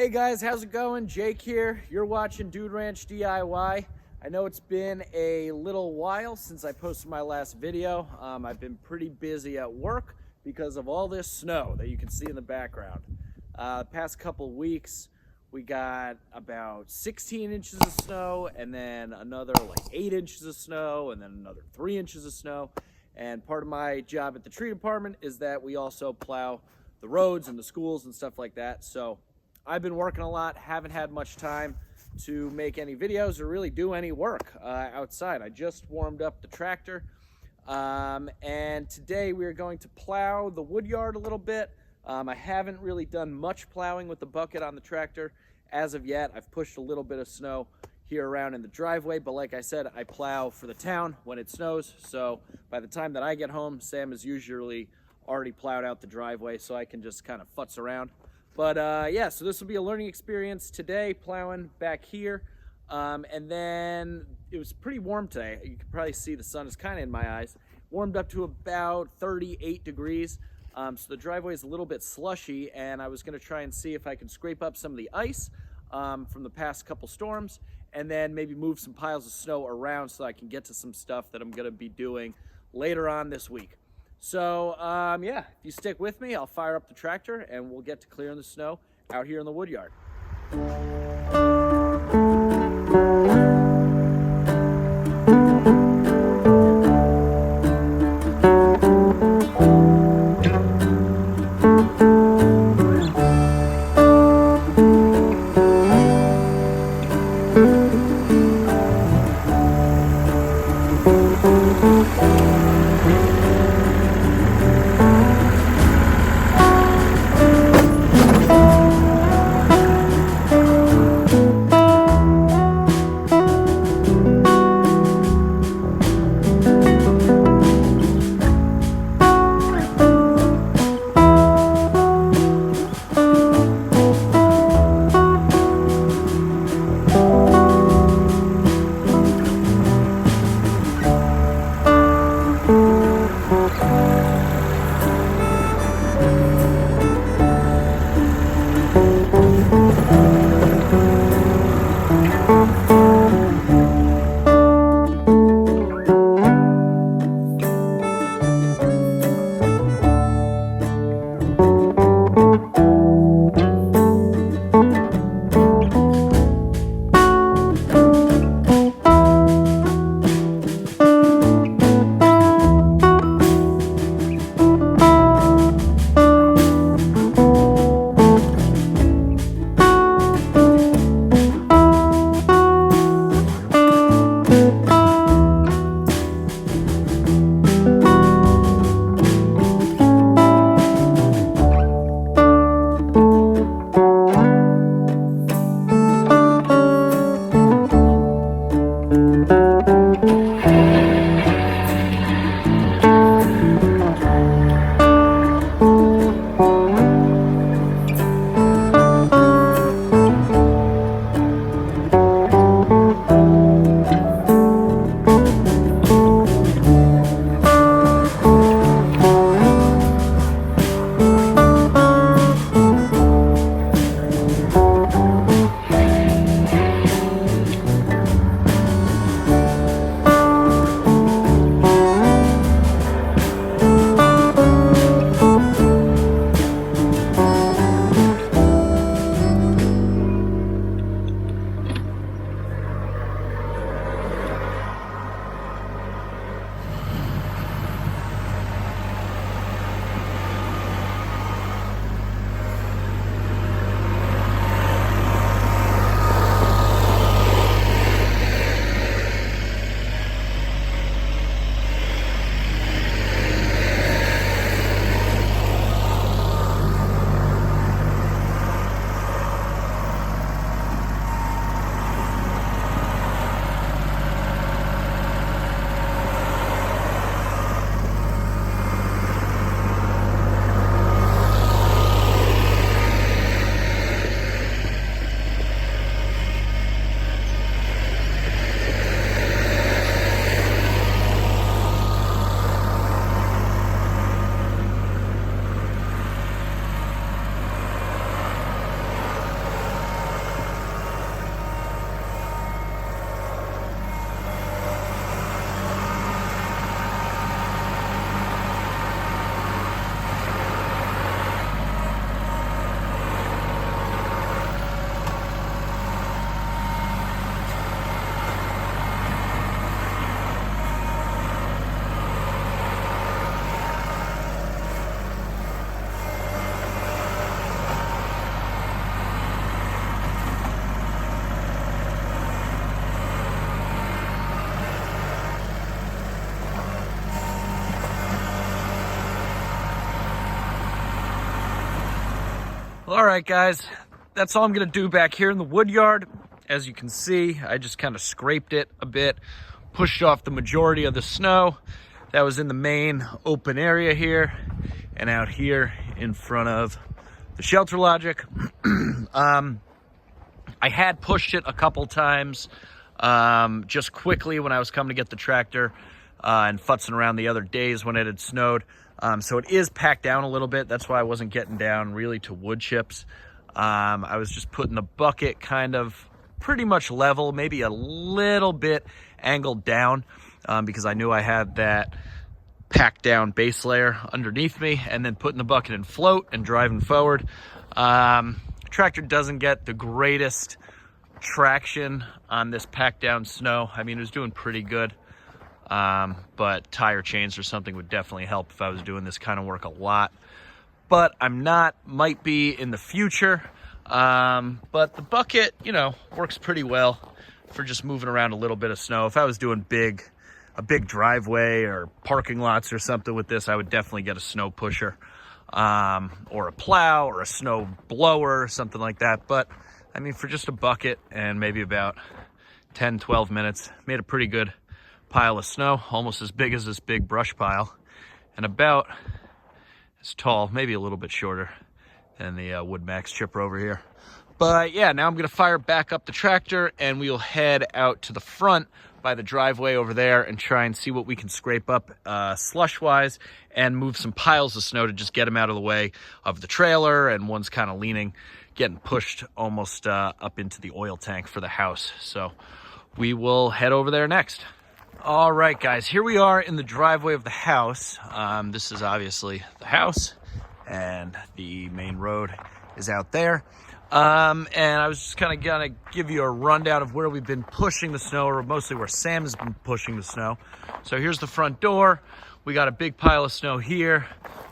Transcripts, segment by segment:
Hey guys, how's it going? Jake here. You're watching Dude Ranch DIY. I know it's been a little while since I posted my last video. I've been pretty busy at work because of all this snow that you can see in the background. The past couple weeks, we got about 16 inches of snow, and then another like 8 inches of snow, and then another 3 inches of snow. And part of my job at the tree department is that we also plow the roads and the schools and stuff like that. So I've been working a lot, haven't had much time to make any videos or really do any work outside. I just warmed up the tractor, and today we are going to plow the Woodyard a little bit. I haven't really done much plowing with the bucket on the tractor as of yet. I've pushed a little bit of snow here around in the driveway, but like I said, I plow for the town when it snows, so by the time that I get home, Sam is usually already plowed out the driveway, so I can just kind of futz around. But yeah, so this will be a learning experience today, plowing back here. And then it was pretty warm today. You can probably see the sun is kind of in my eyes. Warmed up to about 38 degrees. So the driveway is a little bit slushy, and I was going to try and see if I can scrape up some of the ice from the past couple storms, and then maybe move some piles of snow around so I can get to some stuff that I'm going to be doing later on this week. So yeah, if you stick with me, I'll fire up the tractor and we'll get to clearing the snow out here in the Woodyard. All right, guys, that's all I'm gonna do back here in the Woodyard. As you can see, I just kind of scraped it a bit, pushed off the majority of the snow that was in the main open area here and out here in front of the Shelter Logic. I had pushed it a couple times just quickly when I was coming to get the tractor and futzing around the other days when it had snowed. So it is packed down a little bit. That's why I wasn't getting down really to wood chips. I was just putting the bucket kind of pretty much level, maybe a little bit angled down because I knew I had that packed down base layer underneath me, and then putting the bucket in float and driving forward. Tractor doesn't get the greatest traction on this packed down snow. I mean, it was doing pretty good, but tire chains or something would definitely help if I was doing this kind of work a lot. But I'm not, might be in the future. But the bucket, you know, works pretty well for just moving around a little bit of snow. If I was doing a big driveway or parking lots or something with this, I would definitely get a snow pusher, or a plow or a snow blower or something like that. But I mean, for just a bucket and maybe about 10, 12 minutes, made a pretty good pile of snow, almost as big as this big brush pile, and about as tall, maybe a little bit shorter than the WoodMaxx chipper over here. But yeah, now I'm gonna fire back up the tractor and we'll head out to the front by the driveway over there and try and see what we can scrape up slush-wise and move some piles of snow to just get them out of the way of the trailer, and one's kind of leaning, getting pushed almost up into the oil tank for the house. So we will head over there next. All right, guys, here we are in the driveway of the house. This is obviously the house, and the main road is out there. And I was just kind of gonna give you a rundown of where we've been pushing the snow, or mostly where Sam has been pushing the snow. So here's the front door. We got a big pile of snow here,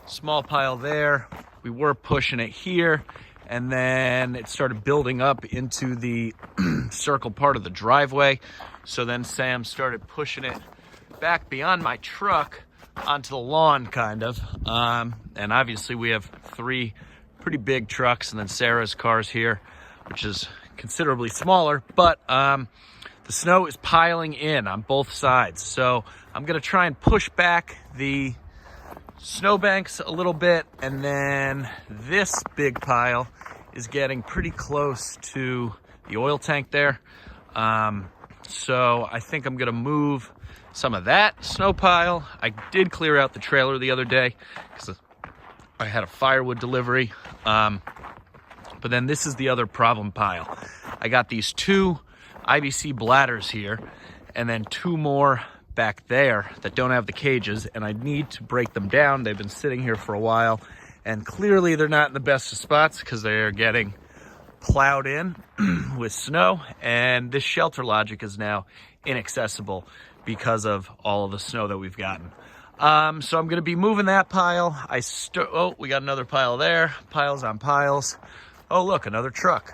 small pile there. We were pushing it here, and then it started building up into the circle part of the driveway. So then Sam started pushing it back beyond my truck onto the lawn, kind of. And obviously we have 3 pretty big trucks, and then Sarah's car's here, which is considerably smaller, but the snow is piling in on both sides. So I'm gonna try and push back the snowbanks a little bit, and then this big pile is getting pretty close to the oil tank there. So I think I'm gonna move some of that snow pile. I did clear out the trailer the other day because I had a firewood delivery. But then this is the other problem pile. I got these 2 IBC bladders here, and then 2 more back there that don't have the cages, and I need to break them down. They've been sitting here for a while, and clearly they're not in the best of spots because they're getting plowed in with snow, and this Shelter Logic is now inaccessible because of all of the snow that we've gotten. So I'm gonna be moving that pile. Oh, we got another pile there, piles on piles. Oh, look, another truck.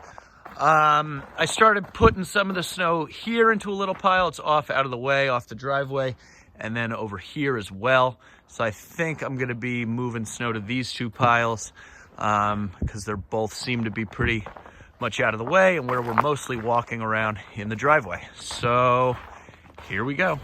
I started putting some of the snow here into a little pile. It's off out of the way, off the driveway, and then over here as well. So I think I'm gonna be moving snow to these 2 piles because they're both seem to be pretty much out of the way and where we're mostly walking around in the driveway. So here we go.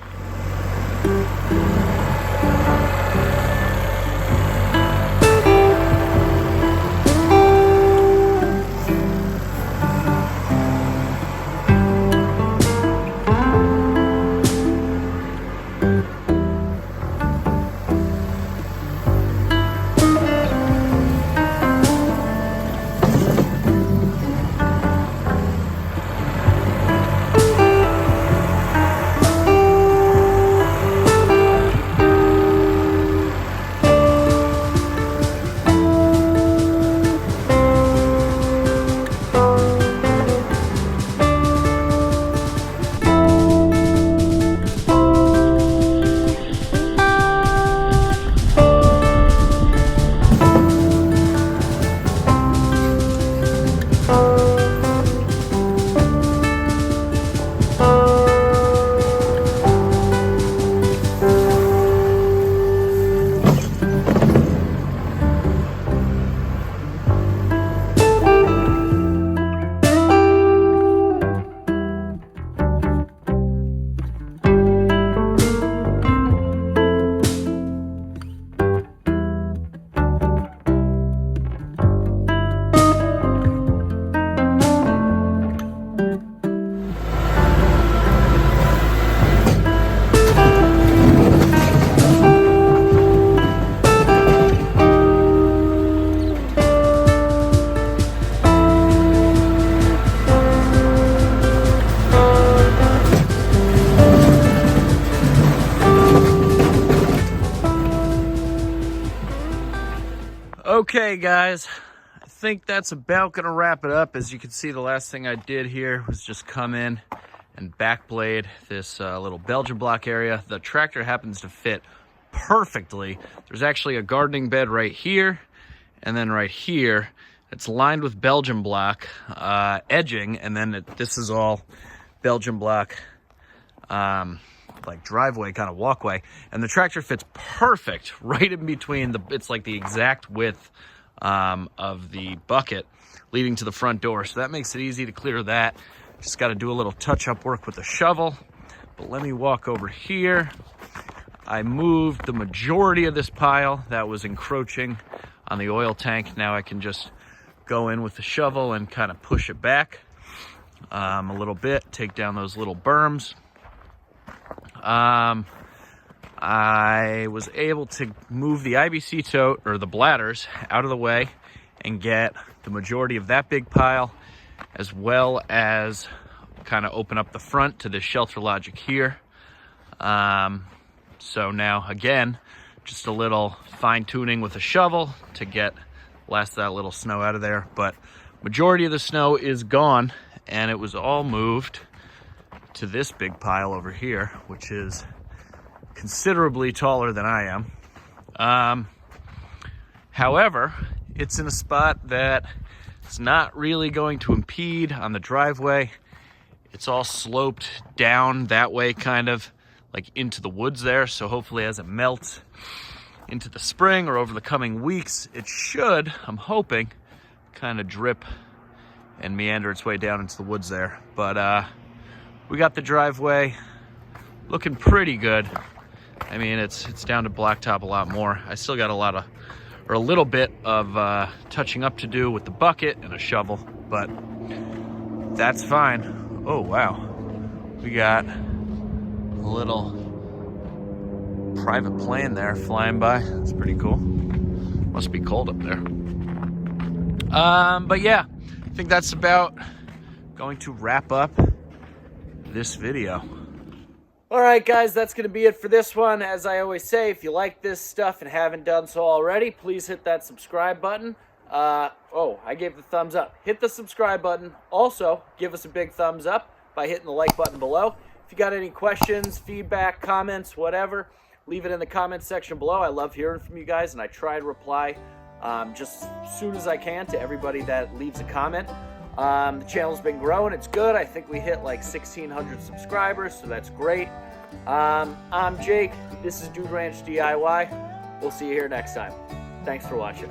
Okay, guys, I think that's about gonna wrap it up. As you can see, the last thing I did here was just come in and backblade this little Belgian block area. The tractor happens to fit perfectly. There's actually a gardening bed right here, and then right here, it's lined with Belgian block edging, and then this is all Belgian block like driveway, kind of walkway, and the tractor fits perfect right in between it's like the exact width of the bucket leading to the front door. So that makes it easy to clear that. Just got to do a little touch-up work with the shovel. But let me walk over here. I moved the majority of this pile that was encroaching on the oil tank. Now I can just go in with the shovel and kind of push it back a little bit, take down those little berms. I was able to move the IBC tote, or the bladders, out of the way and get the majority of that big pile, as well as kind of open up the front to this shelter logic here. So now, again, just a little fine tuning with a shovel to get last of that little snow out of there. But majority of the snow is gone, and it was all moved to this big pile over here, which is considerably taller than I am. However, it's in a spot that it's not really going to impede on the driveway. It's all sloped down that way, kind of like into the woods there. So hopefully as it melts into the spring or over the coming weeks, it should, I'm hoping, kind of drip and meander its way down into the woods there. But we got the driveway looking pretty good. I mean, it's down to blacktop a lot more. I still got a little bit of touching up to do with the bucket and a shovel, but that's fine. Oh, wow. We got a little private plane there flying by. That's pretty cool. Must be cold up there. But yeah, I think that's about going to wrap up this video. All right, guys, that's going to be it for this one. As I always say, if you like this stuff and haven't done so already, please hit that subscribe button. Oh, I gave the thumbs up. Hit the subscribe button. Also, give us a big thumbs up by hitting the like button below. If you got any questions, feedback, comments, whatever, leave it in the comments section below. I love hearing from you guys, and I try to reply just as soon as I can to everybody that leaves a comment. The channel's been growing. It's good. I think we hit like 1,600 subscribers, so that's great. I'm Jake. This is Dude Ranch DIY. We'll see you here next time. Thanks for watching.